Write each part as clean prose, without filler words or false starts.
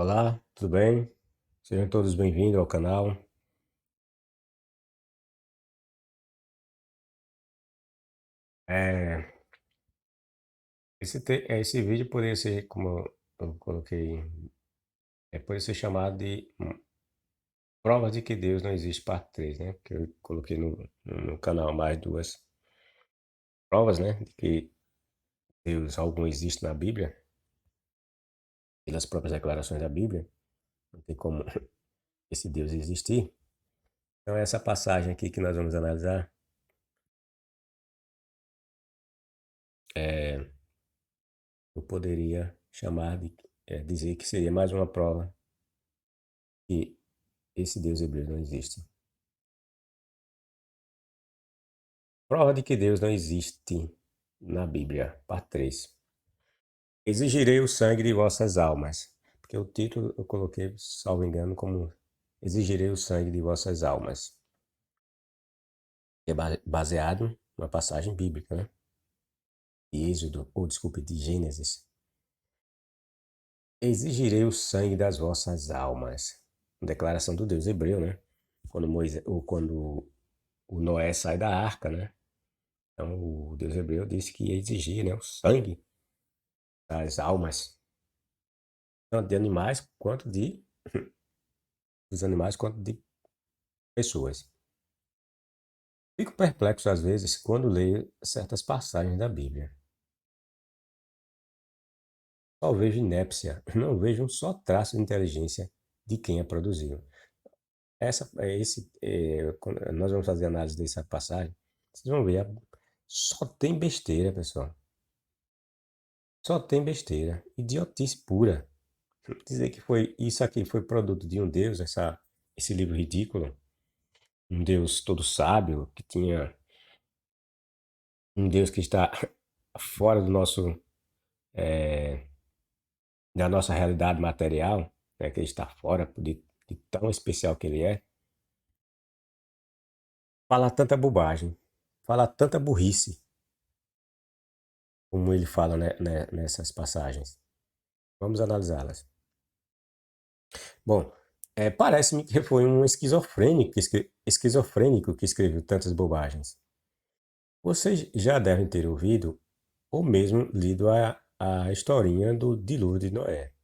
Olá, tudo bem? Sejam todos bem-vindos ao canal. É, esse vídeo poderia ser, como eu coloquei, poderia ser chamado de Provas de que Deus não existe, parte 3, né? Que eu coloquei no canal mais duas provas, né? De que Deus algum existe na Bíblia, pelas próprias declarações da Bíblia. Não tem como esse Deus existir. Então, essa passagem aqui que nós vamos analisar, eu poderia chamar de, dizer que seria mais uma prova que esse Deus hebreu não existe. Prova de que Deus não existe na Bíblia, parte 3. Exigirei o sangue de vossas almas. Porque o título eu coloquei, salvo engano, como Exigirei o sangue de vossas almas. Que é baseado numa passagem bíblica, né? De Êxodo, ou desculpe, de Gênesis. Exigirei o sangue das vossas almas. Declaração do Deus hebreu, né? Quando o Noé sai da arca, né? Então o Deus hebreu disse que ia exigir, né, o sangue das almas, tanto de animais quanto de dos animais quanto de pessoas. Fico perplexo às vezes quando leio certas passagens da Bíblia. Só vejo inépcia, não vejo um só traço de inteligência de quem a produziu. Quando nós vamos fazer análise dessa passagem, vocês vão ver, só tem besteira, pessoal. Só tem besteira, idiotice pura. Dizer que isso aqui foi produto de um Deus, esse livro ridículo, um Deus todo sábio, que tinha um Deus que está fora da nossa realidade material, né, que ele está fora de tão especial que ele é, fala tanta bobagem, fala tanta burrice, como ele fala, né, nessas passagens. Vamos analisá-las. Bom, parece-me que foi um esquizofrênico que escreveu tantas bobagens. Vocês já devem ter ouvido ou mesmo lido a historinha do dilúvio de Noé.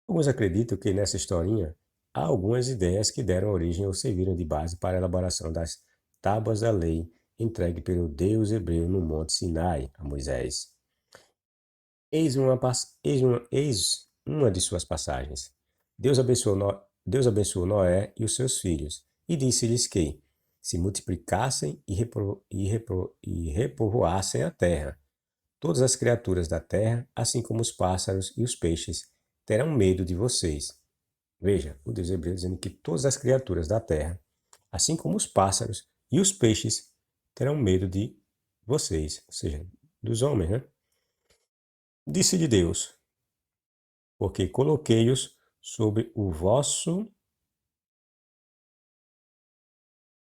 Alguns acreditam que nessa historinha há algumas ideias que deram origem ou serviram de base para a elaboração das tábuas da lei entregue pelo Deus hebreu no Monte Sinai a Moisés. Eis uma de suas passagens. Deus abençoou Noé e os seus filhos e disse-lhes que se multiplicassem e repovoassem a terra. Todas as criaturas da terra, assim como os pássaros e os peixes, terão medo de vocês. Veja, o Deus hebreu dizendo que todas as criaturas da terra, assim como os pássaros e os peixes, terão medo de vocês, ou seja, dos homens, né? Disse-lhe Deus, porque coloquei-os sobre o vosso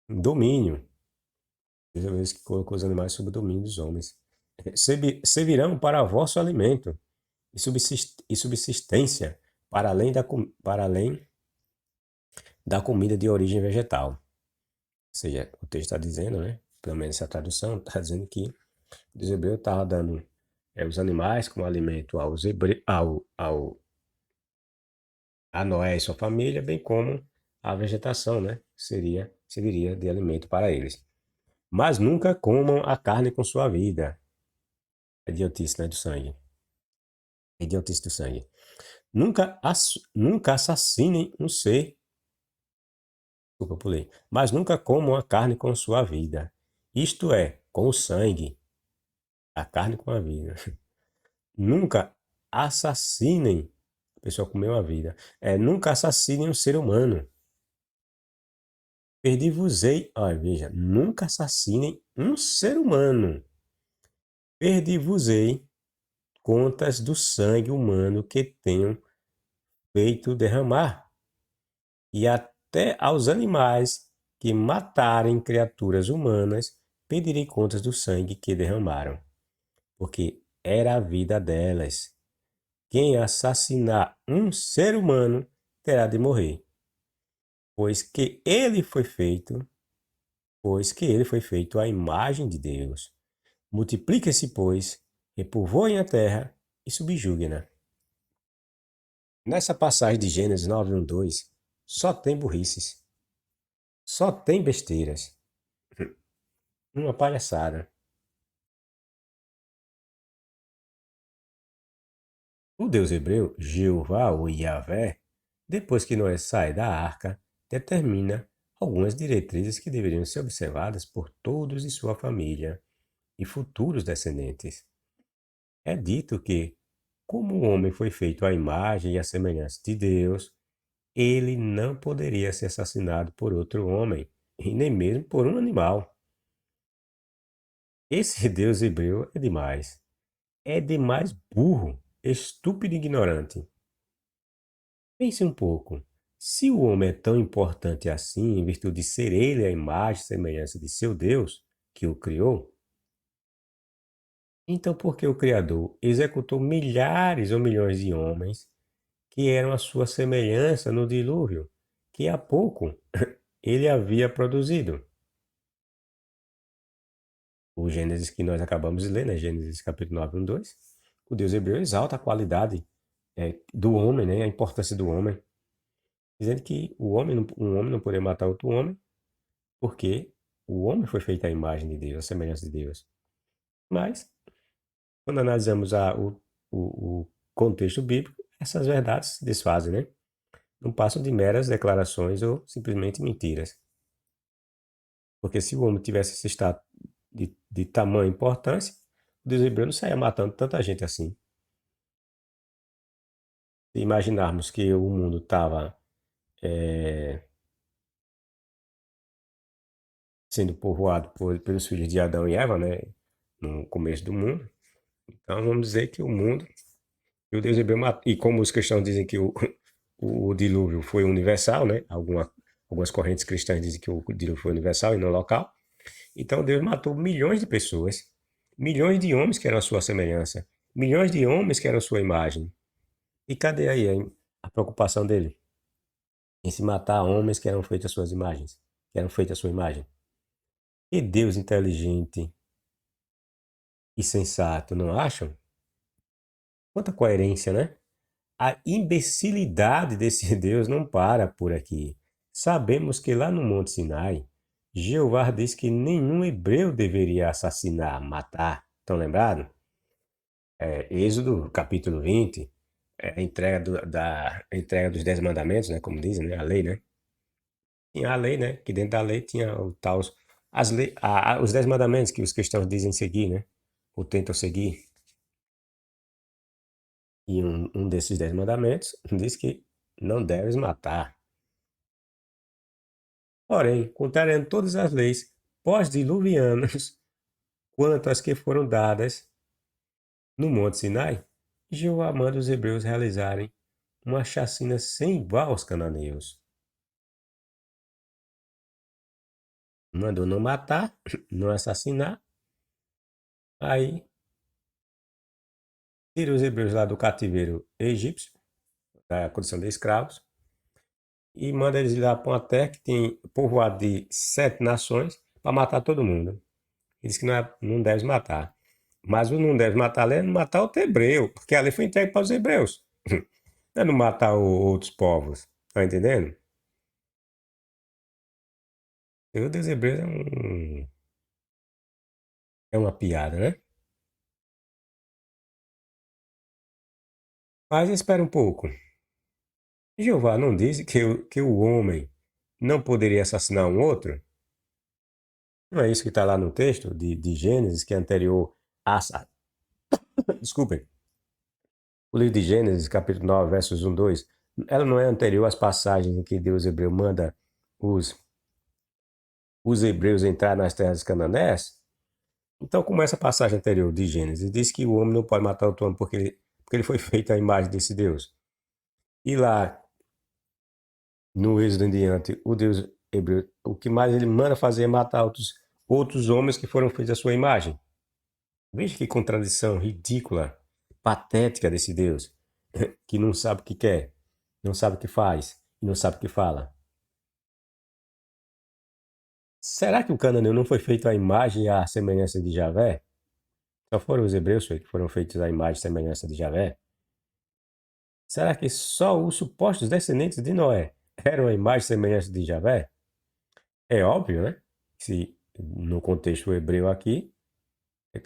domínio. Deus que colocou os animais sob o domínio dos homens. Servirão para vosso alimento e subsistência para além da comida de origem vegetal. Ou seja, o texto está dizendo, né? Pelo menos essa tradução está dizendo que Deus hebreu estava dando os animais como alimento a Noé e sua família, bem como a vegetação, né? Serviria de alimento para eles. Mas nunca comam a carne com sua vida. Idiotice, né, do sangue. Idiotice do sangue. Nunca assassinem um ser. Desculpa, pulei. Mas nunca comam a carne com sua vida. Isto é, com o sangue. A carne com a vida. Nunca assassinem. A pessoa comeu a vida. Nunca assassinem um ser humano. Perdi-vos-ei. Olha, veja. Nunca assassinem um ser humano. Perdi-vos-ei contas do sangue humano que tenham feito derramar. E até aos animais que matarem criaturas humanas, pedirei contas do sangue que derramaram. Porque era a vida delas quem assassinar um ser humano terá de morrer, pois que ele foi feito, à imagem de Deus. Multiplique-se, pois, repovoem a terra e subjuguem-na. Nessa passagem de Gênesis 9, 1, 2, só tem burrices. Só tem besteiras. Uma palhaçada. O Deus hebreu, Jeová ou Yahvé, depois que Noé sai da arca, determina algumas diretrizes que deveriam ser observadas por todos de sua família e futuros descendentes. É dito que, como o homem foi feito à imagem e à semelhança de Deus, ele não poderia ser assassinado por outro homem, e nem mesmo por um animal. Esse Deus hebreu é demais. É demais burro, estúpido e ignorante. Pense um pouco. Se o homem é tão importante assim, em virtude de ser ele a imagem e semelhança de seu Deus, que o criou, então por que o Criador executou milhares ou milhões de homens que eram a sua semelhança no dilúvio, que há pouco ele havia produzido? O Gênesis que nós acabamos de ler, né? Gênesis capítulo 9, 1, 2, o Deus hebreu exalta a qualidade do homem, né? A importância do homem, dizendo que um homem não poderia matar outro homem, porque o homem foi feito à imagem de Deus, à semelhança de Deus. Mas, quando analisamos o contexto bíblico, essas verdades se desfazem, né? Não passam de meras declarações ou simplesmente mentiras. Porque se o homem tivesse esse status de tamanha importância, o Deus hebreu não saia matando tanta gente assim. Se imaginarmos que o mundo estava sendo povoado pelos filhos de Adão e Eva, né? No começo do mundo. Então vamos dizer que o mundo e o Deus hebreu matou. E como os cristãos dizem que o dilúvio foi universal, né? Algumas correntes cristãs dizem que o dilúvio foi universal e não local. Então Deus matou milhões de pessoas, milhões de homens que eram a sua semelhança, milhões de homens que eram a sua imagem. E cadê aí a preocupação dele em se matar homens que eram feitos às suas imagens, que eram feitos à sua imagem? E Deus inteligente e sensato, não acham? Quanta coerência, né? A imbecilidade desse Deus não para por aqui. Sabemos que lá no Monte Sinai, Jeová diz que nenhum hebreu deveria assassinar, matar. Estão lembrados? Êxodo, capítulo 20, a entrega, a entrega dos 10 mandamentos, né? Como dizem, né? A lei, né? Tinha a lei, né? Que dentro da lei tinha o tal, os 10 mandamentos que os cristãos dizem seguir, né? Ou tentam seguir. E um desses 10 mandamentos diz que não deves matar. Porém, contrariando todas as leis pós-diluvianas, quanto às que foram dadas no Monte Sinai, Jeová manda os hebreus realizarem uma chacina sem igual aos cananeus. Mandou não matar, não assassinar, aí tira os hebreus lá do cativeiro egípcio, da condição de escravos, e manda eles ir lá para uma terra que tem povoado de 7 nações para matar todo mundo. Ele diz que não deve matar. Mas o não deve matar ali é não matar o hebreu, porque ali foi entregue para os hebreus. Não é não matar outros povos. Tá entendendo? O Deus hebreu é uma piada, né? Mas espera um pouco. Jeová não disse que o homem não poderia assassinar um outro? Não é isso que está lá no texto de Gênesis, que é anterior a. Desculpem. O livro de Gênesis, capítulo 9, versos 1, 2. Ela não é anterior às passagens em que Deus hebreu manda os, os hebreus entrar nas terras cananéias? Então, como essa passagem anterior de Gênesis diz que o homem não pode matar outro homem porque ele foi feito à imagem desse Deus. E lá, no Êxodo em diante, o Deus hebreu, o que mais ele manda fazer é matar outros homens que foram feitos à sua imagem. Veja que contradição ridícula, patética desse Deus. que não sabe o que quer, não sabe o que faz e não sabe o que fala. Será que o cananeu não foi feito à imagem e à semelhança de Javé? Só foram os hebreus que foram feitos à imagem e semelhança de Javé? Será que só os supostos descendentes de Noé eram a imagem e semelhança de Javé? É óbvio, né? Se no contexto hebreu aqui,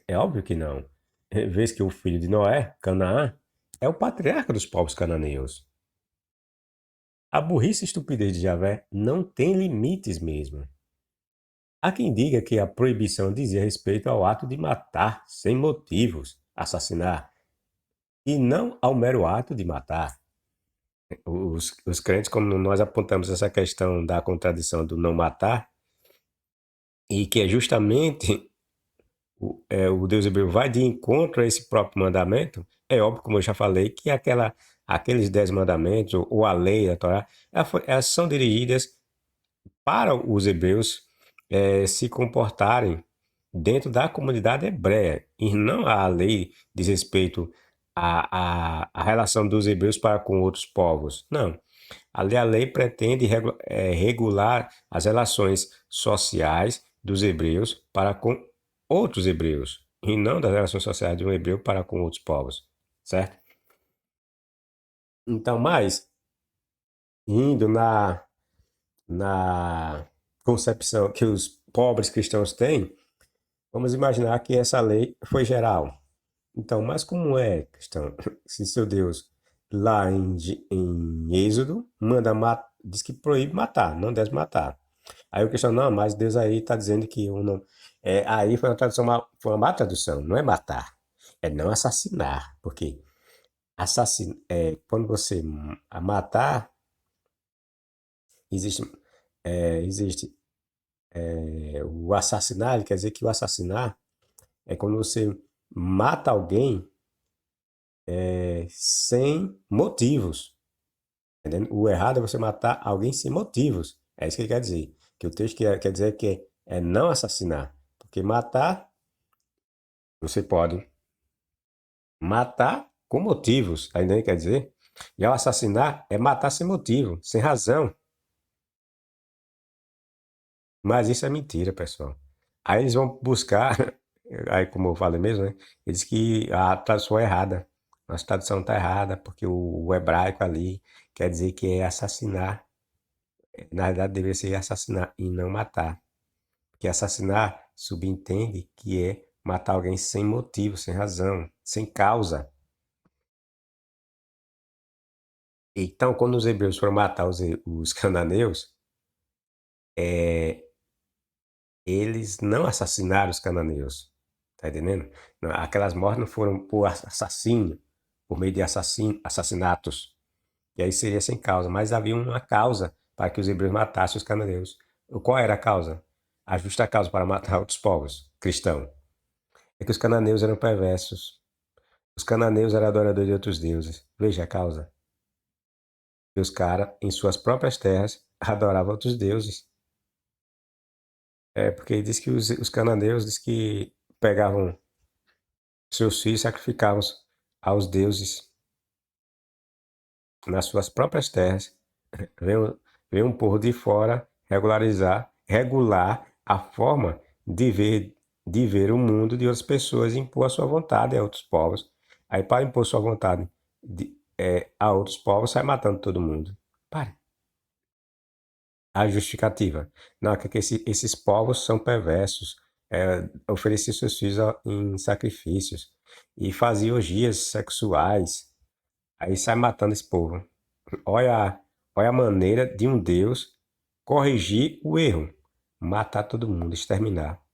é óbvio que não. Vês que o filho de Noé, Canaã, é o patriarca dos povos cananeus. A burrice e estupidez de Javé não tem limites mesmo. Há quem diga que a proibição dizia respeito ao ato de matar sem motivos, assassinar, e não ao mero ato de matar. Os crentes, como nós apontamos essa questão da contradição do não matar, e que é justamente o Deus hebreu vai de encontro a esse próprio mandamento, é óbvio, como eu já falei, que aqueles 10 mandamentos, ou a lei, a Torá, elas são dirigidas para os hebreus se comportarem dentro da comunidade hebreia, e não a lei diz respeito à relação dos hebreus para com outros povos. Não. A lei pretende regular as relações sociais dos hebreus para com outros hebreus, e não das relações sociais de um hebreu para com outros povos, certo? Então, mais indo na concepção que os pobres cristãos têm, vamos imaginar que essa lei foi geral. Então, mas como é, cristão, se seu Deus, lá em Êxodo, diz que proíbe matar, não deve matar. Aí o cristão, não, mas Deus aí está dizendo que eu não. Aí foi uma tradução, foi uma má tradução, não é matar, é não assassinar, porque quando você matar, existe, existe o assassinar, ele quer dizer que o assassinar é quando você mata alguém sem motivos. Entendendo? O errado é você matar alguém sem motivos. É isso que ele quer dizer. Que o texto quer dizer que é não assassinar. Porque matar, você pode matar com motivos. Ainda ele quer dizer. E ao assassinar é matar sem motivo, sem razão. Mas isso é mentira, pessoal. Aí eles vão buscar, aí como eu falei mesmo, né? Eles que a tradução é errada. Nossa tradução está errada, porque o hebraico ali quer dizer que é assassinar. Na verdade, deveria ser assassinar e não matar. Porque assassinar subentende que é matar alguém sem motivo, sem razão, sem causa. Então, quando os hebreus foram matar os cananeus, eles não assassinaram os cananeus. Tá entendendo? Aquelas mortes não foram por assassínio, por meio de assassinatos. E aí seria sem causa. Mas havia uma causa para que os hebreus matassem os cananeus. Qual era a causa? A justa causa para matar outros povos cristãos. É que os cananeus eram perversos. Os cananeus eram adoradores de outros deuses. Veja a causa. E os caras, em suas próprias terras, adoravam outros deuses. É porque diz que os cananeus diz que pegavam seus filhos e sacrificavam aos deuses nas suas próprias terras. Vem, vem um povo de fora regular a forma de ver o mundo de outras pessoas e impor a sua vontade a outros povos. Aí, para impor sua vontade a outros povos, sai matando todo mundo. Pare. A justificativa. Não, é que esses povos são perversos. Ofereciam seus filhos em sacrifícios e faziam orgias sexuais. Aí sai matando esse povo. Olha, olha a maneira de um Deus corrigir o erro, matar todo mundo, exterminar.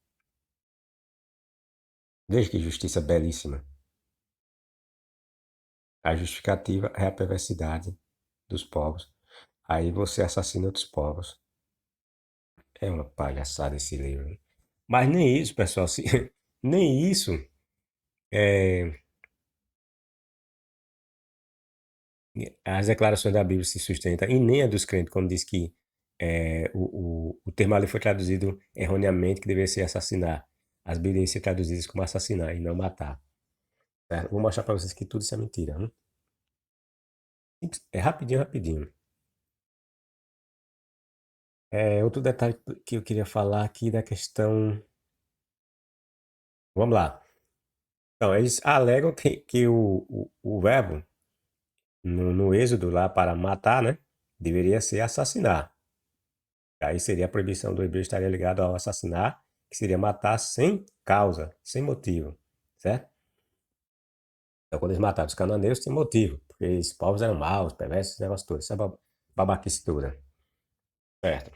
Veja que justiça belíssima. A justificativa é a perversidade dos povos. Aí você assassina outros povos. É uma palhaçada esse livro. Mas nem isso, pessoal, nem isso é, as declarações da Bíblia se sustentam, e nem a dos crentes, quando diz que o termo ali foi traduzido erroneamente, que deveria ser assassinar. As Bíblias devem ser traduzidas como assassinar e não matar. Certo? Vou mostrar para vocês que tudo isso é mentira. Hein? É rapidinho, rapidinho. Outro detalhe que eu queria falar aqui da questão. Vamos lá. Então, eles alegam que o verbo no Êxodo lá para matar, né? Deveria ser assassinar. Aí seria a proibição do hebreu estaria ligado ao assassinar, que seria matar sem causa, sem motivo, certo? Então, quando eles mataram os cananeus, tinha motivo, porque esses povos eram maus, perversos, esse negócio todo, essa babaquice toda, certo?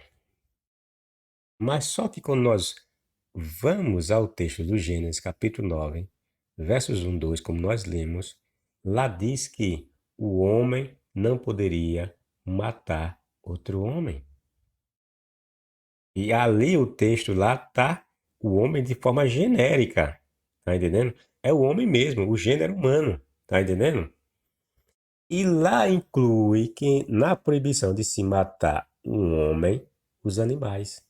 Mas só que quando nós vamos ao texto do Gênesis, capítulo 9, versos 1, 2, como nós lemos, lá diz que o homem não poderia matar outro homem. E ali o texto lá tá o homem de forma genérica, tá entendendo? É o homem mesmo, o gênero humano, tá entendendo? E lá inclui que na proibição de se matar um homem, os animais.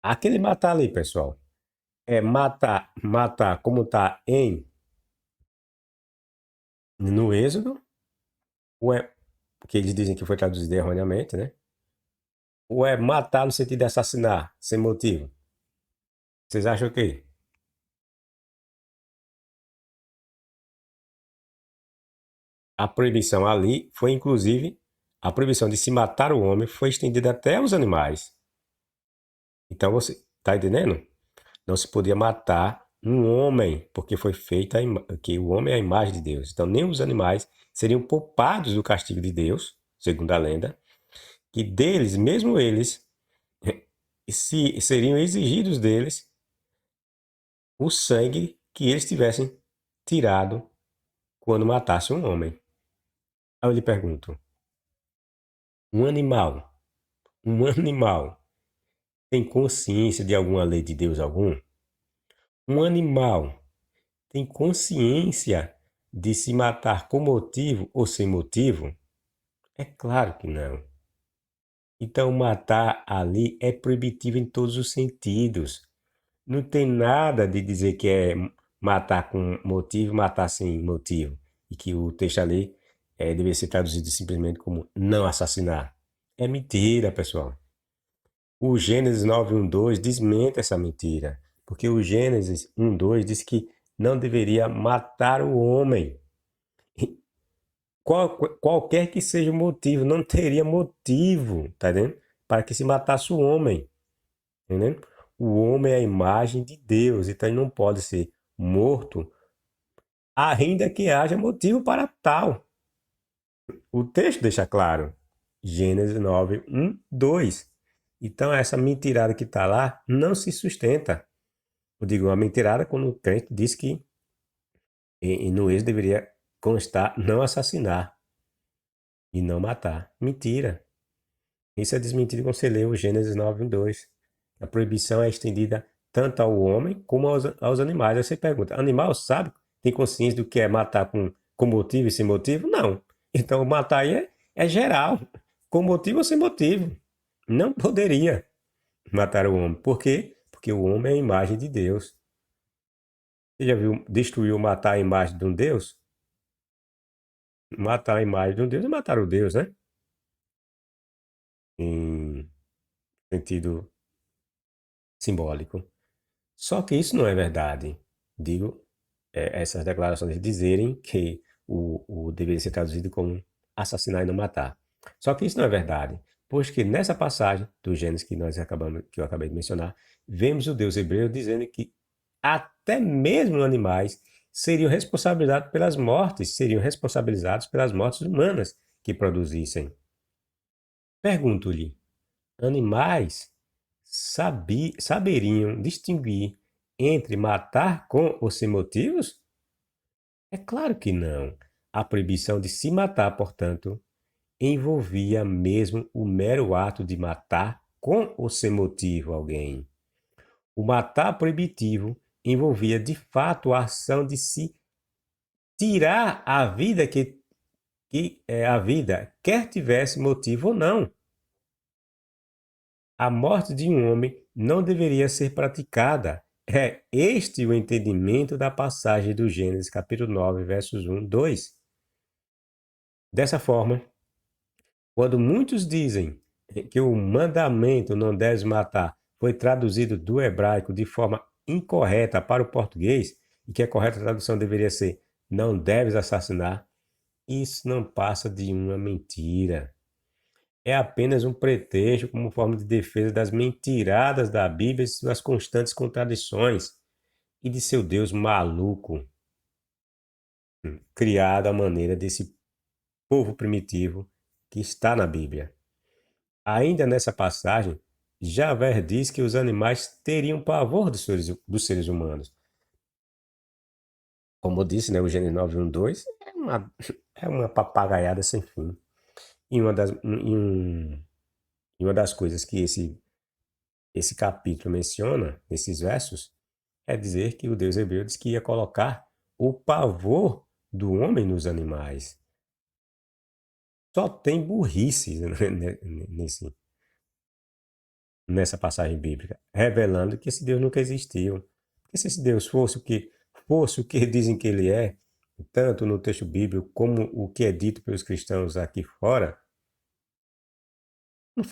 Aquele matar ali, pessoal, é matar como está no Êxodo, ou é que eles dizem que foi traduzido erroneamente, né? Ou é matar no sentido de assassinar, sem motivo? Vocês acham o quê? A proibição ali foi, inclusive, a proibição de se matar o homem foi estendida até aos animais. Então você está entendendo? Não se podia matar um homem, porque foi feita que o homem é a imagem de Deus. Então nem os animais seriam poupados do castigo de Deus, segundo a lenda, que deles, mesmo eles, se seriam exigidos deles o sangue que eles tivessem tirado quando matasse um homem. Aí eu lhe pergunto: um animal, um animal tem consciência de alguma lei de Deus algum? Um animal tem consciência de se matar com motivo ou sem motivo? É claro que não. Então, matar ali é proibitivo em todos os sentidos. Não tem nada de dizer que é matar com motivo, matar sem motivo. E que o texto ali deveria ser traduzido simplesmente como não assassinar. É mentira, pessoal. O Gênesis 9:1-2 desmente essa mentira, porque o Gênesis 1:2 diz que não deveria matar o homem. Qualquer que seja o motivo, não teria motivo, tá entendendo? Para que se matasse o homem, entendeu? O homem é a imagem de Deus, então ele não pode ser morto, ainda que haja motivo para tal. O texto deixa claro. Gênesis 9:1-2. Então essa mentirada que está lá não se sustenta. Eu digo uma mentirada quando o crente diz que no êxodo deveria constar não assassinar e não matar. Mentira. Isso é desmentido quando você lê o Gênesis 9:2. A proibição é estendida tanto ao homem como aos animais. Aí você pergunta, animal sabe, tem consciência do que é matar com motivo e sem motivo? Não. Então matar aí é geral, com motivo ou sem motivo. Não poderia matar o homem. Por quê? Porque o homem é a imagem de Deus. Você já viu destruir ou matar a imagem de um Deus? Matar a imagem de um Deus é matar o Deus, né? Em sentido simbólico. Só que isso não é verdade. Digo, essas declarações de dizerem que o deveria ser traduzido como assassinar e não matar. Só que isso não é verdade. Pois que nessa passagem do Gênesis que eu acabei de mencionar, vemos o Deus hebreu dizendo que até mesmo animais seriam responsabilizados pelas mortes humanas que produzissem. Pergunto-lhe, animais saberiam distinguir entre matar com ou sem motivos? É claro que não. A proibição de se matar, portanto, envolvia mesmo o mero ato de matar com ou sem motivo alguém. O matar proibitivo envolvia de fato a ação de se tirar a vida que é a vida, quer tivesse motivo ou não. A morte de um homem não deveria ser praticada. É este o entendimento da passagem do Gênesis capítulo 9, versos 1, 2. Dessa forma, quando muitos dizem que o mandamento não deves matar foi traduzido do hebraico de forma incorreta para o português, e que a correta tradução deveria ser não deves assassinar, isso não passa de uma mentira. É apenas um pretexto como forma de defesa das mentiradas da Bíblia e suas constantes contradições e de seu Deus maluco, criado à maneira desse povo primitivo que está na Bíblia. Ainda nessa passagem, Javé diz que os animais teriam pavor dos seres humanos. Como eu disse, né, o Gênesis 9:1-2 é uma papagaiada sem fim. E uma das coisas que esse capítulo menciona, nesses versos, é dizer que o Deus hebreu diz que ia colocar o pavor do homem nos animais. Só tem burrice nessa passagem bíblica, revelando que esse Deus nunca existiu. Porque se esse Deus fosse o que dizem que ele é, tanto no texto bíblico como o que é dito pelos cristãos aqui fora, não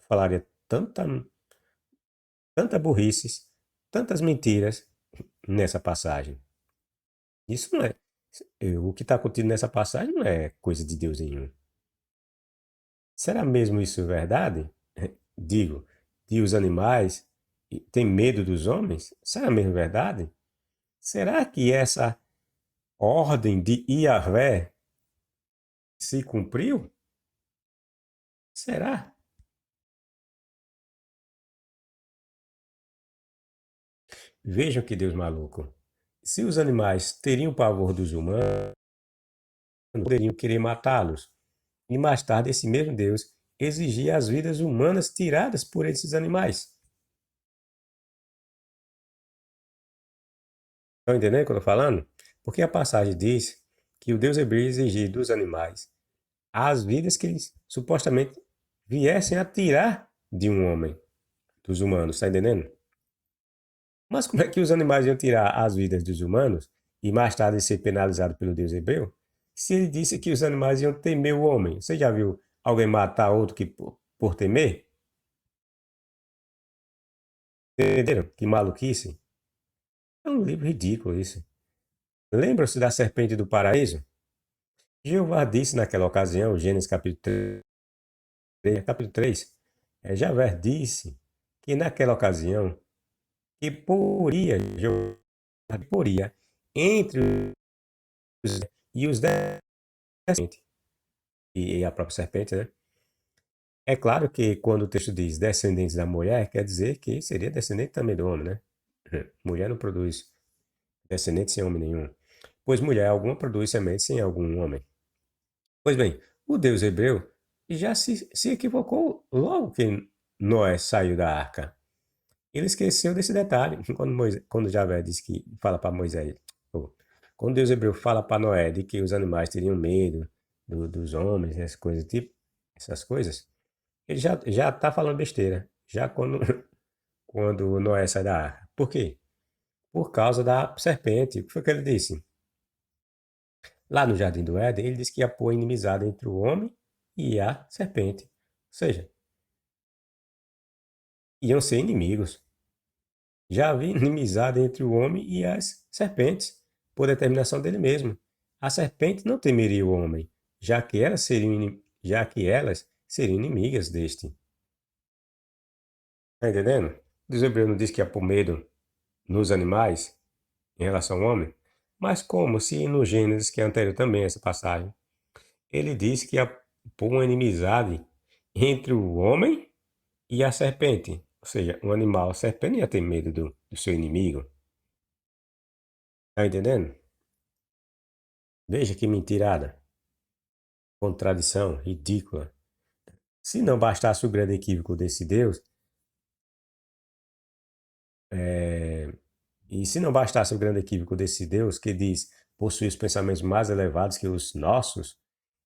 falaria tanta burrice, tantas mentiras nessa passagem. Isso não é. O que está contido nessa passagem não é coisa de Deus nenhum. Será mesmo isso verdade? Digo, de os animais têm medo dos homens? Será mesmo verdade? Será que essa ordem de Iavé se cumpriu? Será? Vejam que Deus maluco. Se os animais teriam pavor dos humanos, poderiam querer matá-los. E mais tarde, esse mesmo Deus exigia as vidas humanas tiradas por esses animais. Estão entendendo o que eu estou falando? Porque a passagem diz que o Deus hebreu exigia dos animais as vidas que eles supostamente viessem a tirar de um homem, dos humanos, está entendendo? Mas como é que os animais iam tirar as vidas dos humanos e mais tarde ser penalizados pelo Deus hebreu? Se ele disse que os animais iam temer o homem. Você já viu alguém matar outro que por temer? Entenderam? Que maluquice. É um livro ridículo isso. Lembram-se da serpente do paraíso? Jeová disse naquela ocasião, Gênesis capítulo 3, Javé disse que naquela ocasião que poria entre os e os descendentes, e a própria serpente, né? É claro que quando o texto diz descendentes da mulher, quer dizer que seria descendente também do homem, né? Mulher não produz descendente sem homem nenhum, pois mulher alguma produz semente sem algum homem. Pois bem, o Deus hebreu já se equivocou logo que Noé saiu da arca. Ele esqueceu desse detalhe. Quando Javé diz que fala para Moisés, quando Deus hebreu fala para Noé de que os animais teriam medo dos homens, essas coisas, ele já está falando besteira. Já quando Noé sai da arca. Por quê? Por causa da serpente. O que foi que ele disse? Lá no Jardim do Éden, ele disse que ia pôr inimizade entre o homem e a serpente. Ou seja, iam ser inimigos. Já havia inimizade entre o homem e as serpentes, por determinação dele mesmo. A serpente não temeria o homem, já que elas seriam inimigas deste. Está entendendo? Deus hebreu não diz que ia pôr medo nos animais em relação ao homem? Mas como se no Gênesis, que é anterior também a essa passagem, ele diz que ia pôr uma inimizade entre o homem e a serpente. Ou seja, um animal, a serpente ia ter medo do seu inimigo. Está entendendo? Veja que mentirada, contradição, ridícula. Se não bastasse o grande equívoco desse Deus, e se não bastasse o grande equívoco desse Deus que diz possui os pensamentos mais elevados que os nossos,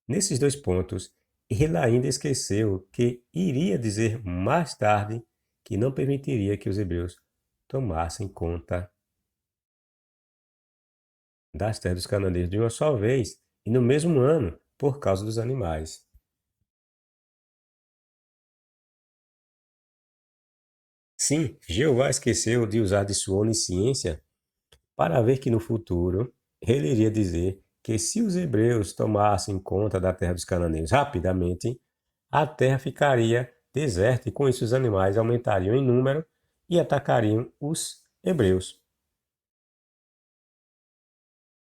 nesses dois pontos, ele ainda esqueceu que iria dizer mais tarde que não permitiria que os hebreus tomassem conta das terras dos cananeus de uma só vez, e no mesmo ano por causa dos animais. Sim, Jeová esqueceu de usar de sua onisciência para ver que no futuro ele iria dizer que se os hebreus tomassem conta da terra dos cananeus rapidamente, a terra ficaria deserta e com isso os animais aumentariam em número e atacariam os hebreus.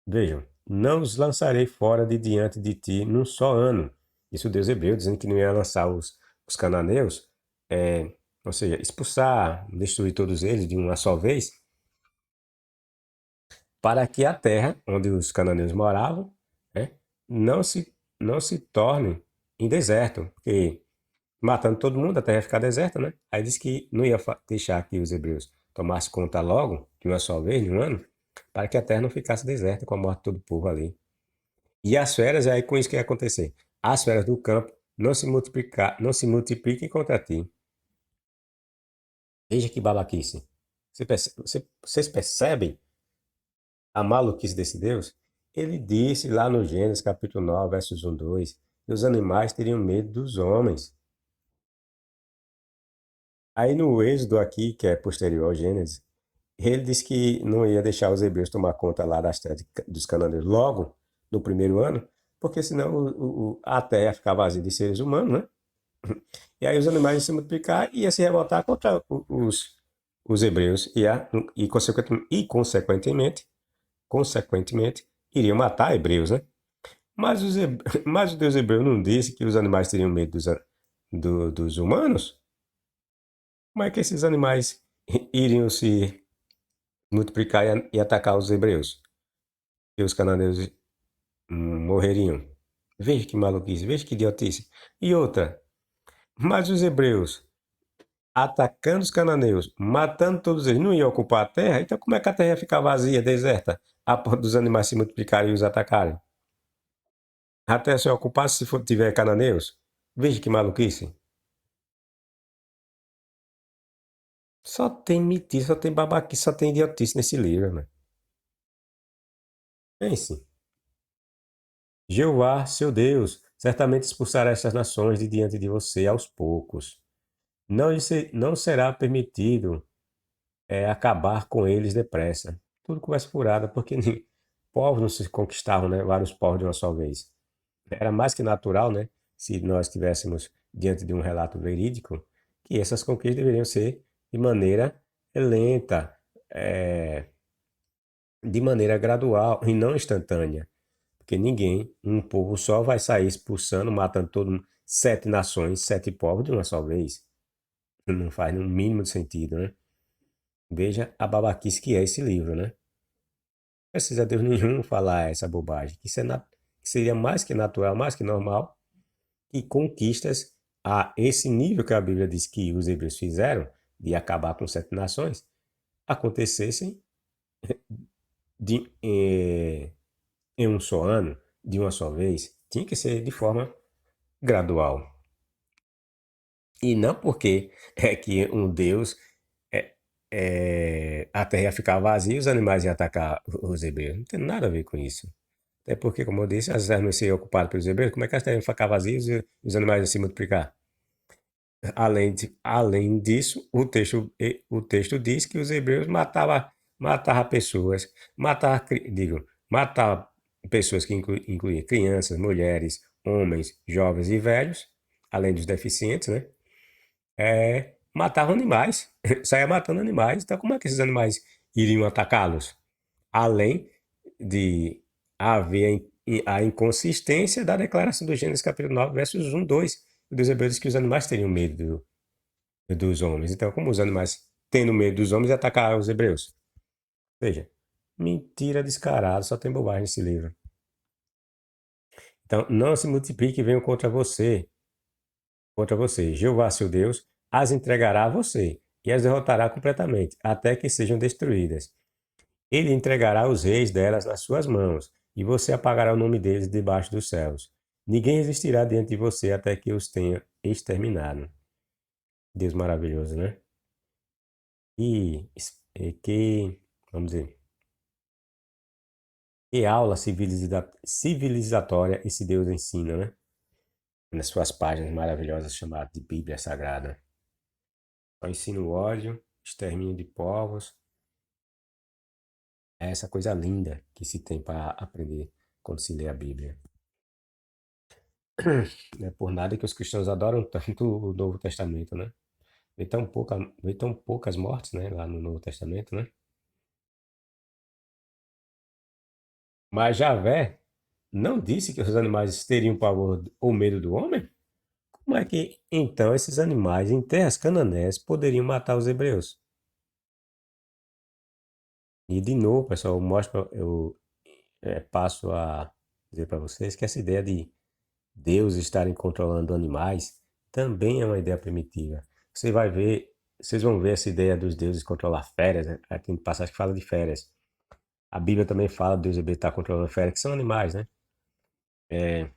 Vejam, não os lançarei fora de diante de ti num só ano. Isso Deus hebreu, dizendo que não ia lançar os cananeus, ou seja, expulsar, destruir todos eles de uma só vez, para que a terra onde os cananeus moravam, né, não se, não se torne em deserto, porque matando todo mundo, a terra ia ficar deserta, né? Aí disse que não ia deixar que os hebreus tomassem conta logo, de uma só vez, em um ano, para que a terra não ficasse deserta com a morte de todo o povo ali. E as feras, é aí com isso que ia acontecer. As feras do campo não se multipliquem contra ti. Veja que babaquice. Vocês percebem a maluquice desse Deus? Ele disse lá no Gênesis capítulo 9, versos 1, 2, que os animais teriam medo dos homens. Aí no Êxodo aqui, que é posterior ao Gênesis, ele disse que não ia deixar os hebreus tomar conta lá das terras dos cananeus logo no primeiro ano, porque senão a terra ia ficar vazia de seres humanos, né? E aí os animais iam se multiplicar e ia se revoltar contra os hebreus consequentemente, iriam matar hebreus, né? Mas, mas o Deus hebreu não disse que os animais teriam medo dos humanos? Como é que esses animais iriam se multiplicar e atacar os hebreus? E os cananeus morreriam? Veja que maluquice, veja que idiotice. E outra, mas os hebreus atacando os cananeus, matando todos eles, não iam ocupar a terra? Então como é que a terra ia ficar vazia, deserta, a ponto dos animais se multiplicarem e os atacarem? A terra só é ocupada se tiver cananeus? Veja que maluquice. Só tem mentira, só tem babaquice, só tem idiotice nesse livro, né? Pense. Jeová, seu Deus, certamente expulsará essas nações de diante de você aos poucos. Não será permitido acabar com eles depressa. Tudo conversa furada, porque povos não se conquistavam, né? Vários povos de uma só vez. Era mais que natural, né? Se nós estivéssemos diante de um relato verídico, que essas conquistas deveriam ser de maneira lenta, de maneira gradual e não instantânea. Porque ninguém, um povo só, vai sair expulsando, matando todo mundo, 7 nações, 7 povos de uma só vez. Não faz no mínimo de sentido, né? Veja a babaquice que é esse livro, né? Não precisa Deus nenhum falar essa bobagem. Que seria mais que natural, mais que normal, que conquistas a esse nível que a Bíblia diz que os hebreus fizeram, de acabar com 7 nações, acontecessem de, em um só ano, de uma só vez. Tinha que ser de forma gradual. E não porque é que um Deus é, a terra ia ficar vazia e os animais iam atacar os hebreus. Não tem nada a ver com isso. Até porque, como eu disse, as terras não iam ser ocupadas pelos hebreus. Como é que as terras iam ficar vazias e os animais iam se multiplicar? Além disso, o texto diz que os hebreus matava pessoas, matava pessoas que incluíam crianças, mulheres, homens, jovens e velhos, além dos deficientes, né? Matavam animais, saía matando animais. Então, como é que esses animais iriam atacá-los? Além de haver a inconsistência da declaração do Gênesis capítulo 9, versos 1, 2. Dos hebreus diz que os animais teriam medo dos homens. Então, como os animais tendo medo dos homens, atacaram os hebreus? Veja, mentira descarada, só tem bobagem nesse livro. Então, não se multiplique e venham contra você. Jeová, seu Deus, as entregará a você e as derrotará completamente, até que sejam destruídas. Ele entregará os reis delas nas suas mãos, e você apagará o nome deles debaixo dos céus. Ninguém existirá diante de você até que os tenha exterminado. Deus maravilhoso, né? E que, vamos dizer, Que aula civilizatória esse Deus ensina, né? Nas suas páginas maravilhosas chamadas de Bíblia Sagrada. Só ensina o ódio, extermínio de povos. É essa coisa linda que se tem para aprender quando se lê a Bíblia. Não é por nada que os cristãos adoram tanto o Novo Testamento, né? Vê tão poucas mortes, né, lá no Novo Testamento, né? Mas Javé não disse que os animais teriam pavor ou medo do homem? Como é que, então, esses animais em terras cananéias poderiam matar os hebreus? E, de novo, pessoal, eu passo a dizer para vocês que essa ideia de Deus estarem controlando animais também é uma ideia primitiva. Você vai ver, vocês vão ver essa ideia dos deuses controlar férias, né? Aqui no passagem que fala de férias. A Bíblia também fala de Deus estar controlando férias, que são animais, né? É,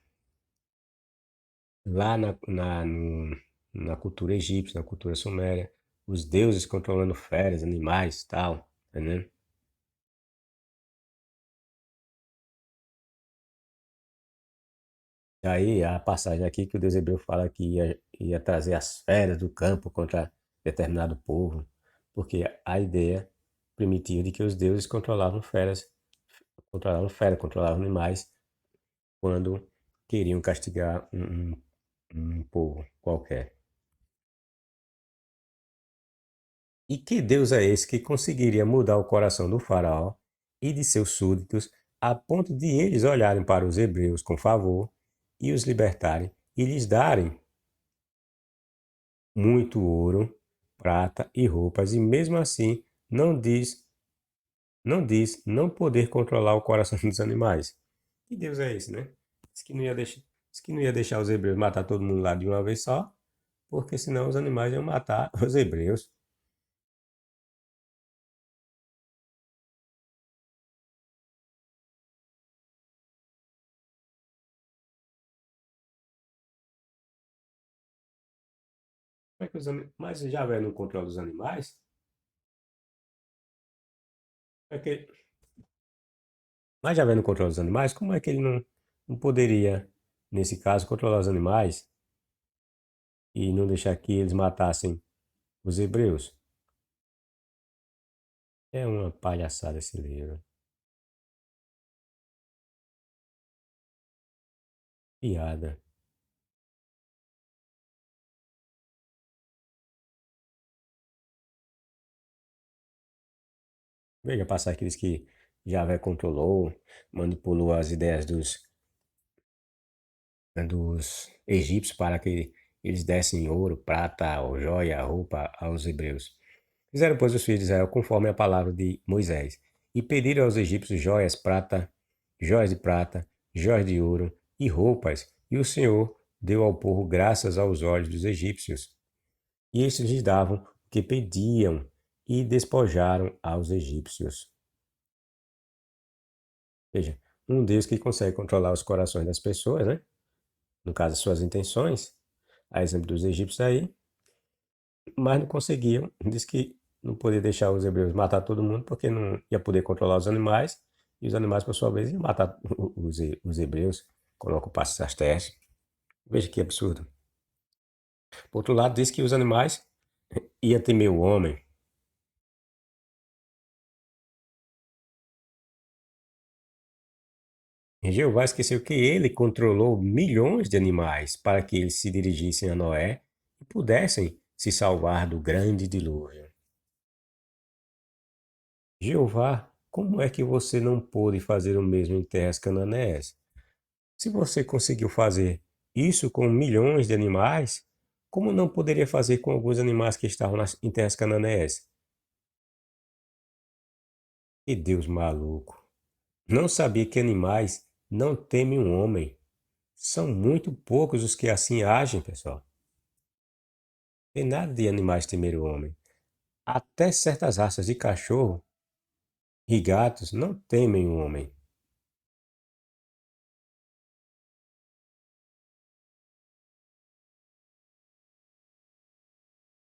lá na cultura egípcia, na cultura suméria, os deuses controlando férias, animais, tal, entendeu? E aí a passagem aqui que o Deus hebreu fala que ia trazer as feras do campo contra determinado povo, porque a ideia primitiva de que os deuses controlavam animais quando queriam castigar um povo qualquer. E que Deus é esse que conseguiria mudar o coração do faraó e de seus súditos a ponto de eles olharem para os hebreus com favor e os libertarem e lhes darem muito ouro, prata e roupas, e mesmo assim não poder controlar o coração dos animais? Que Deus é esse, né? Diz que não ia deixar os hebreus matar todo mundo lá de uma vez só, porque senão os animais iam matar os hebreus. Como é que mas já vai no controle dos animais? É que Mas já vendo o controle dos animais, como é que ele não poderia, nesse caso, controlar os animais e não deixar que eles matassem os hebreus? É uma palhaçada esse livro. Piada. Veja passar aqueles que Javé controlou, manipulou as ideias dos egípcios para que eles dessem ouro, prata, ou joia, roupa aos hebreus. Fizeram, pois, os filhos de Israel conforme a palavra de Moisés, e pediram aos egípcios joias de prata, joias de ouro e roupas, e o Senhor deu ao povo graças aos olhos dos egípcios. E estes lhes davam o que pediam, e despojaram aos egípcios. Veja, um Deus que consegue controlar os corações das pessoas, né? No caso, as suas intenções, a exemplo dos egípcios aí, mas não conseguiam. Diz que não podia deixar os hebreus matar todo mundo porque não ia poder controlar os animais e os animais, por sua vez, iam matar os hebreus quando ocupassem essas terras. Veja que absurdo. Por outro lado, diz que os animais iam temer o homem. E Jeová esqueceu que ele controlou milhões de animais para que eles se dirigissem a Noé e pudessem se salvar do grande dilúvio. Jeová, como é que você não pôde fazer o mesmo em terras cananéias? Se você conseguiu fazer isso com milhões de animais, como não poderia fazer com alguns animais que estavam em terras cananéias? Que Deus maluco! Não sabia que animais não temem um homem. São muito poucos os que assim agem, pessoal. Tem nada de animais temer o homem. Até certas raças de cachorro e gatos não temem o homem.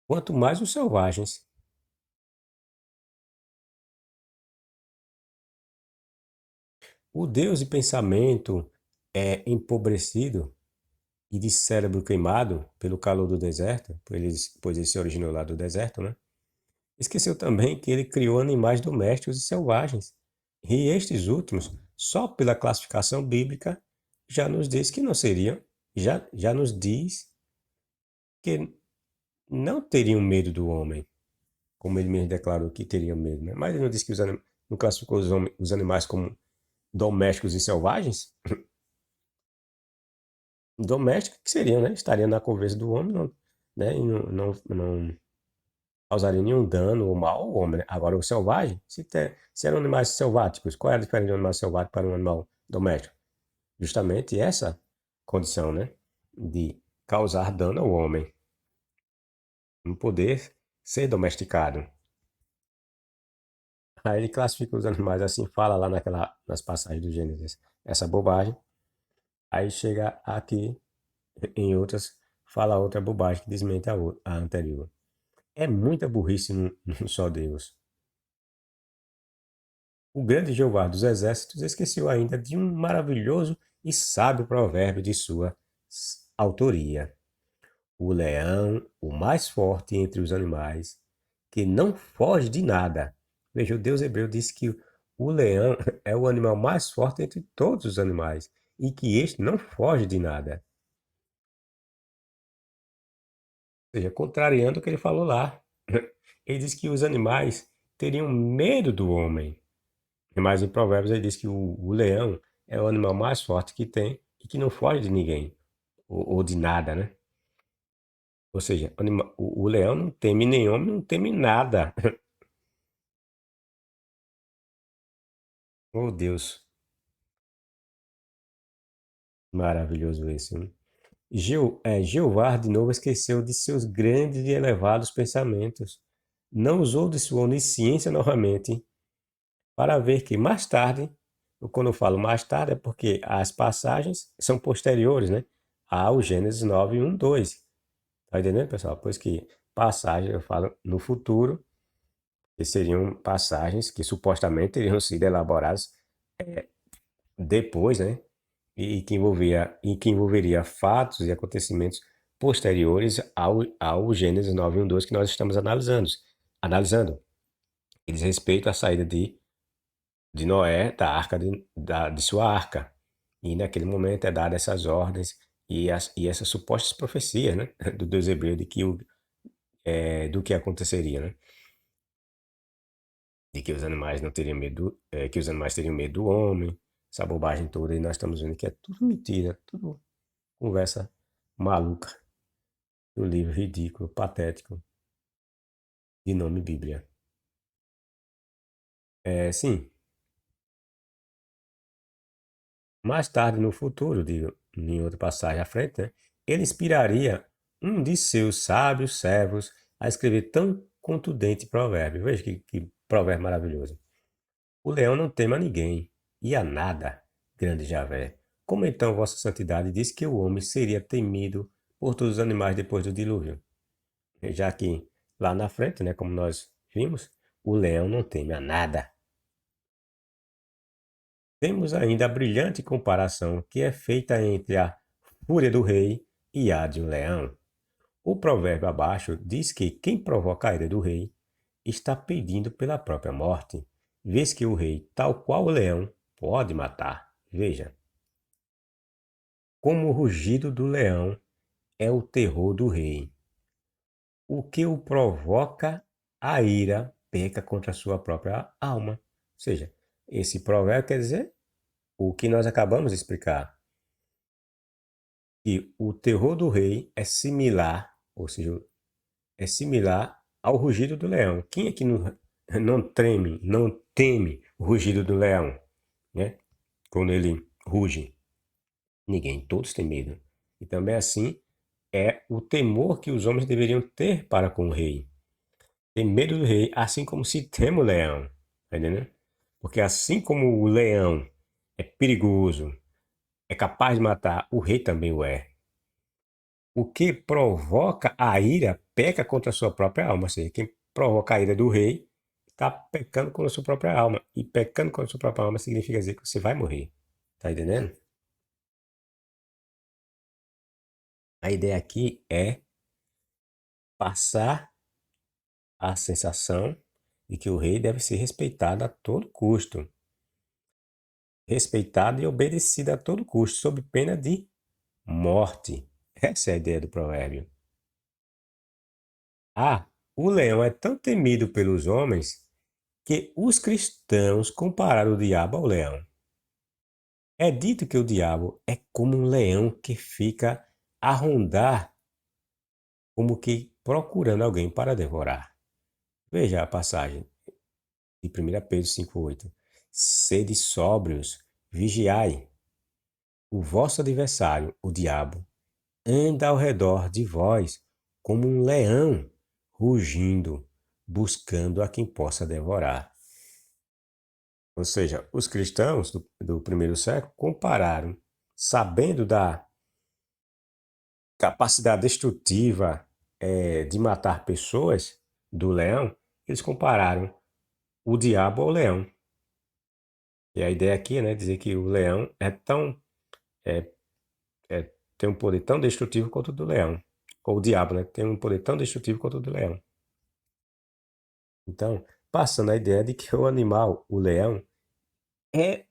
Quanto mais os selvagens. O Deus de pensamento é empobrecido e de cérebro queimado pelo calor do deserto, pois ele se originou lá do deserto, né? Esqueceu também que ele criou animais domésticos e selvagens. E estes últimos, só pela classificação bíblica, já nos diz que não seriam, já nos diz que não teriam medo do homem, como ele mesmo declarou que teria medo, né? Mas ele não disse que não classificou os animais como domésticos e selvagens? Domésticos que seriam, né? Estariam na conversa do homem, não, né? E não causaria nenhum dano ou mal ao homem, né? Agora, o selvagem, se eram animais selváticos, qual é a diferença de um animal selvático para um animal doméstico? Justamente essa condição, né? De causar dano ao homem, não poder ser domesticado. Aí ele classifica os animais assim, fala lá nas passagens do Gênesis essa bobagem. Aí chega aqui, em outras, fala outra bobagem que desmente a anterior. É muita burrice num só Deus. O grande Jeová dos exércitos esqueceu ainda de um maravilhoso e sábio provérbio de sua autoria. O leão, o mais forte entre os animais, que não foge de nada. Veja, o Deus hebreu disse que o leão é o animal mais forte entre todos os animais e que este não foge de nada. Ou seja, contrariando o que ele falou lá. Ele diz que os animais teriam medo do homem. Mas em Provérbios ele diz que o leão é o animal mais forte que tem e que não foge de ninguém ou de nada, né? Ou seja, o leão não teme nem homem, não teme nada. Oh, Deus, maravilhoso isso, hein? Jeová de novo esqueceu de seus grandes e elevados pensamentos. Não usou de sua onisciência novamente para ver que mais tarde, quando eu falo mais tarde, é porque as passagens são posteriores, né? Ao Gênesis 9, 1, 2. Tá entendendo, pessoal? Pois que passagem, eu falo no futuro, que seriam passagens que supostamente teriam sido elaboradas depois, né? E que envolveria fatos e acontecimentos posteriores ao Gênesis 9, 1, 2 que nós estamos analisando. E diz respeito à saída de Noé da arca de sua arca. E naquele momento é dada essas ordens e essas supostas profecias, né? Do Deus hebreu de que do que aconteceria, né? De que os animais não teriam medo, que os animais teriam medo do homem, essa bobagem toda, e nós estamos vendo que é tudo mentira, tudo conversa maluca do livro ridículo, patético, de nome Bíblia. Sim, mais tarde no futuro, digo, em outra passagem à frente, né, ele inspiraria um de seus sábios servos a escrever tão contundente provérbio. Veja que provérbio maravilhoso. O leão não teme a ninguém, e a nada, grande Javé. Como então vossa santidade diz que o homem seria temido por todos os animais depois do dilúvio? Já que lá na frente, né, como nós vimos, o leão não teme a nada. Temos ainda a brilhante comparação que é feita entre a fúria do rei e a de um leão. O provérbio abaixo diz que quem provoca a ira do rei está pedindo pela própria morte, vez que o rei, tal qual o leão, pode matar. Veja, como o rugido do leão é o terror do rei. O que o provoca a ira peca contra a sua própria alma. Ou seja, esse provérbio quer dizer o que nós acabamos de explicar, que o terror do rei é similar, ou seja, é similar ao rugido do leão. Quem é que não treme, não teme o rugido do leão, né? Quando ele ruge? Ninguém, todos têm medo. E também assim é o temor que os homens deveriam ter para com o rei. Tem medo do rei, assim como se teme o leão. Tá entendendo? Porque assim como o leão é perigoso, é capaz de matar, o rei também o é. O que provoca a ira peca contra a sua própria alma. Ou seja, quem provoca a ira do rei está pecando com a sua própria alma. E pecando com a sua própria alma significa dizer que você vai morrer. Tá entendendo? A ideia aqui é passar a sensação de que o rei deve ser respeitado a todo custo. Respeitado e obedecido a todo custo, sob pena de morte. Essa é a ideia do provérbio. Ah, o leão é tão temido pelos homens que os cristãos compararam o diabo ao leão. É dito que o diabo é como um leão que fica a rondar, como que procurando alguém para devorar. Veja a passagem de 1 Pedro 5,8. Sede sóbrios, vigiai. O vosso adversário, o diabo, anda ao redor de vós como um leão, rugindo, buscando a quem possa devorar. Ou seja, os cristãos do primeiro século compararam, sabendo da capacidade destrutiva de matar pessoas do leão, eles compararam o diabo ao leão. E a ideia aqui é, né, dizer que o leão é, tem um poder tão destrutivo quanto o do leão. Ou o diabo, né, tem um poder tão destrutivo quanto o do leão. Então, passando a ideia de que o animal, o leão, é,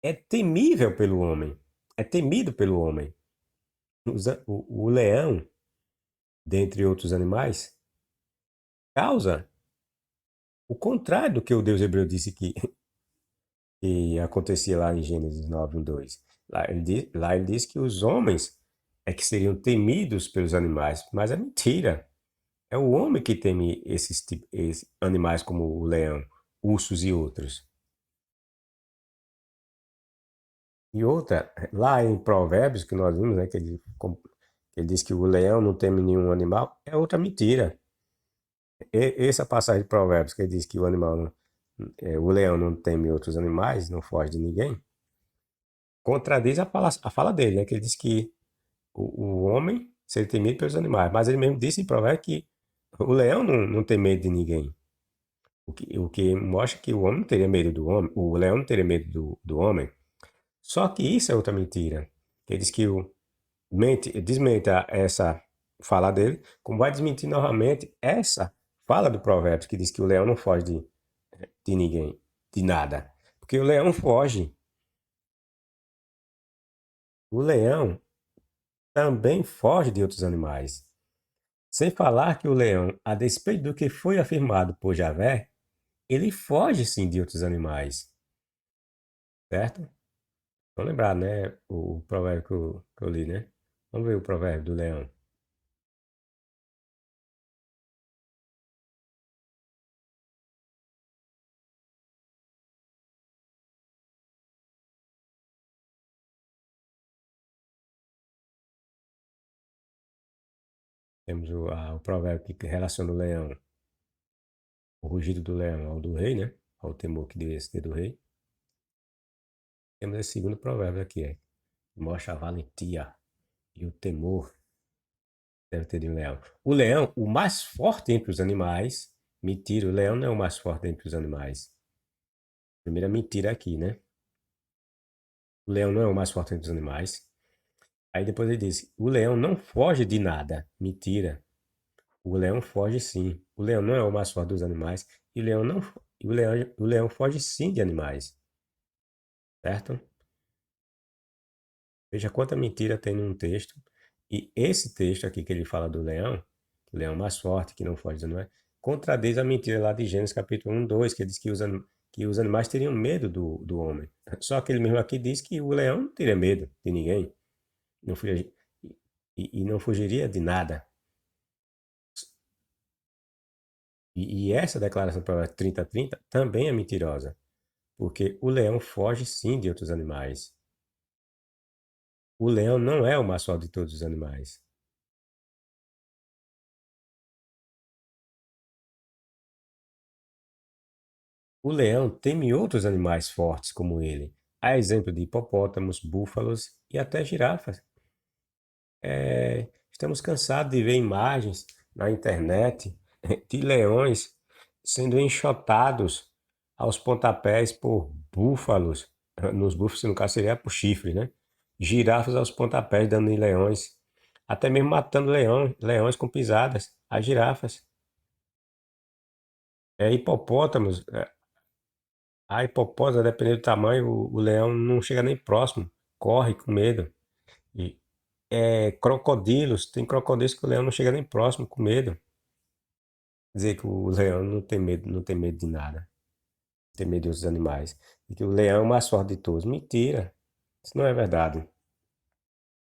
é temível pelo homem, é temido pelo homem. O leão, dentre outros animais, causa o contrário do que o Deus hebreu disse que acontecia lá em Gênesis 9:2. Lá ele diz que os homens é que seriam temidos pelos animais, mas é mentira. É o homem que teme esses animais como o leão, ursos e outros. E outra, lá em Provérbios, que nós vimos, né, que ele diz que o leão não teme nenhum animal, é outra mentira. Essa passagem de Provérbios, que ele diz que o leão não teme outros animais, não foge de ninguém, contradiz a fala dele, né, que ele diz que o homem seria temido pelos animais, mas ele mesmo disse em Provérbios que o leão não tem medo de ninguém. O que mostra que o homem não teria medo do homem, o leão não teria medo do homem. Só que isso é outra mentira. Ele diz que desmente essa fala dele, como vai desmentir novamente essa fala do provérbio que diz que o leão não foge de ninguém, de nada. Porque o leão foge. O leão também foge de outros animais. Sem falar que o leão, a despeito do que foi afirmado por Javé, ele foge sim de outros animais, certo? Vamos lembrar, né? O provérbio que eu li, né? Vamos ver o provérbio do leão. Temos o provérbio que relaciona o leão, o rugido do leão ao do rei, né? Ao temor que deveria ter do rei. Temos esse segundo provérbio aqui, que mostra a valentia e o temor que deve ter de um leão. O leão, o mais forte entre os animais, mentira, o leão não é o mais forte entre os animais. Primeira mentira aqui, né? O leão não é o mais forte entre os animais. Aí depois ele diz, o leão não foge de nada. Mentira. O leão foge sim. O leão não é o mais forte dos animais. E o leão não, o leão foge sim de animais. Certo? Veja quanta mentira tem num texto. E esse texto aqui que ele fala do leão, o leão mais forte, que não foge dos animais, contradiz a mentira lá de Gênesis capítulo 1, 2, que diz que os animais teriam medo do homem. Só que ele mesmo aqui diz que o leão não teria medo de ninguém. Não fugiria, e não fugiria de nada. E essa declaração para 30:30 também é mentirosa, porque o leão foge sim de outros animais. O leão não é o mais forte de todos os animais. O leão teme outros animais fortes como ele, a exemplo de hipopótamos, búfalos e até girafas. Estamos cansados de ver imagens na internet de leões sendo enxotados aos pontapés por búfalos, nos búfalos, no caso seria por chifre, né? Girafas aos pontapés dando em leões, até mesmo matando leões com pisadas, as girafas. Hipopótamos, a hipopótamo, dependendo do tamanho, o leão não chega nem próximo, corre com medo. E, crocodilos, tem crocodilos que o leão não chega nem próximo, com medo. Quer dizer que o leão não tem medo, não tem medo de nada, não tem medo dos animais. E que o leão é o mais forte de todos. Mentira, isso não é verdade.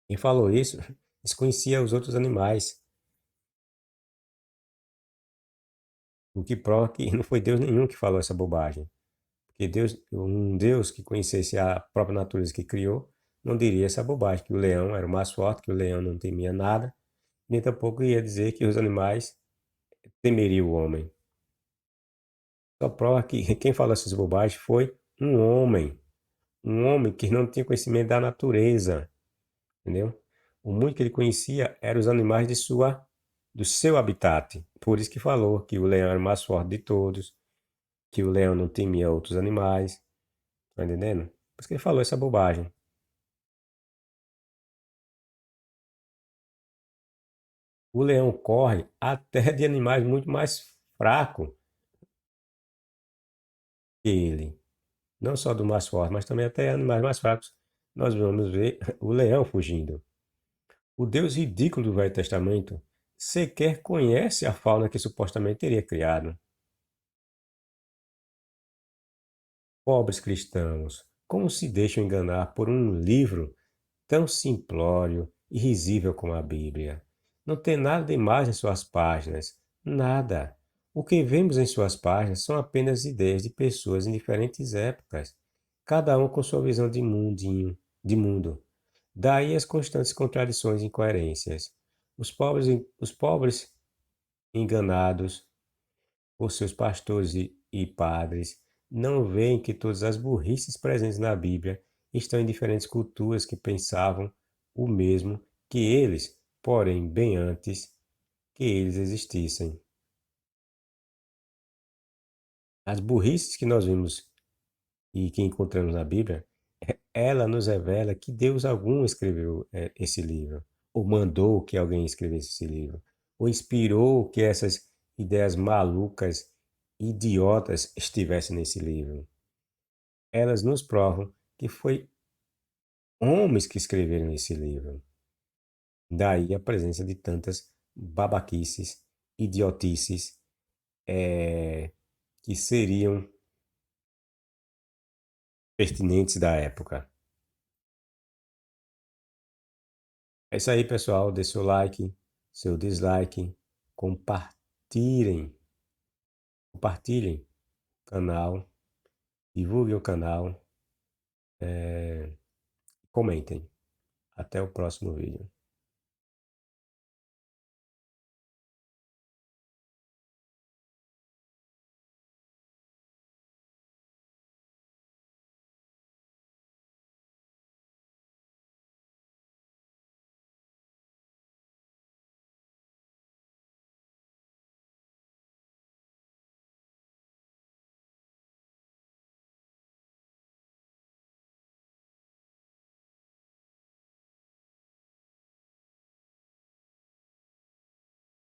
Quem falou isso desconhecia os outros animais, o que prova que não foi Deus nenhum que falou essa bobagem. Porque um Deus que conhecesse a própria natureza que criou, não diria essa bobagem, que o leão era o mais forte, que o leão não temia nada, nem tampouco ia dizer que os animais temeriam o homem. Só prova que quem falou essas bobagens foi um homem que não tinha conhecimento da natureza, entendeu? O muito que ele conhecia eram os animais do seu habitat. Por isso que falou que o leão era o mais forte de todos, que o leão não temia outros animais, tá entendendo? Por isso que ele falou essa bobagem. O leão corre até de animais muito mais fracos que ele. Não só do mais forte, mas também até animais mais fracos. Nós vamos ver o leão fugindo. O Deus ridículo do Velho Testamento sequer conhece a fauna que supostamente teria criado. Pobres cristãos, como se deixam enganar por um livro tão simplório e risível como a Bíblia? Não tem nada de mais em suas páginas, nada. O que vemos em suas páginas são apenas ideias de pessoas em diferentes épocas, cada um com sua visão de mundo. Daí as constantes contradições e incoerências. Os pobres enganados por seus pastores e padres, não veem que todas as burrices presentes na Bíblia estão em diferentes culturas que pensavam o mesmo que eles, porém bem antes que eles existissem. As burrices que nós vimos e que encontramos na Bíblia, ela nos revela que Deus algum escreveu esse livro, ou mandou que alguém escrevesse esse livro, ou inspirou que essas ideias malucas, idiotas estivessem nesse livro. Elas nos provam que foi homens que escreveram esse livro. Daí a presença de tantas babaquices, idiotices, que seriam pertinentes da época. É isso aí, pessoal. Dê seu like, seu dislike, compartilhem, compartilhem o canal, divulguem o canal, comentem. Até o próximo vídeo.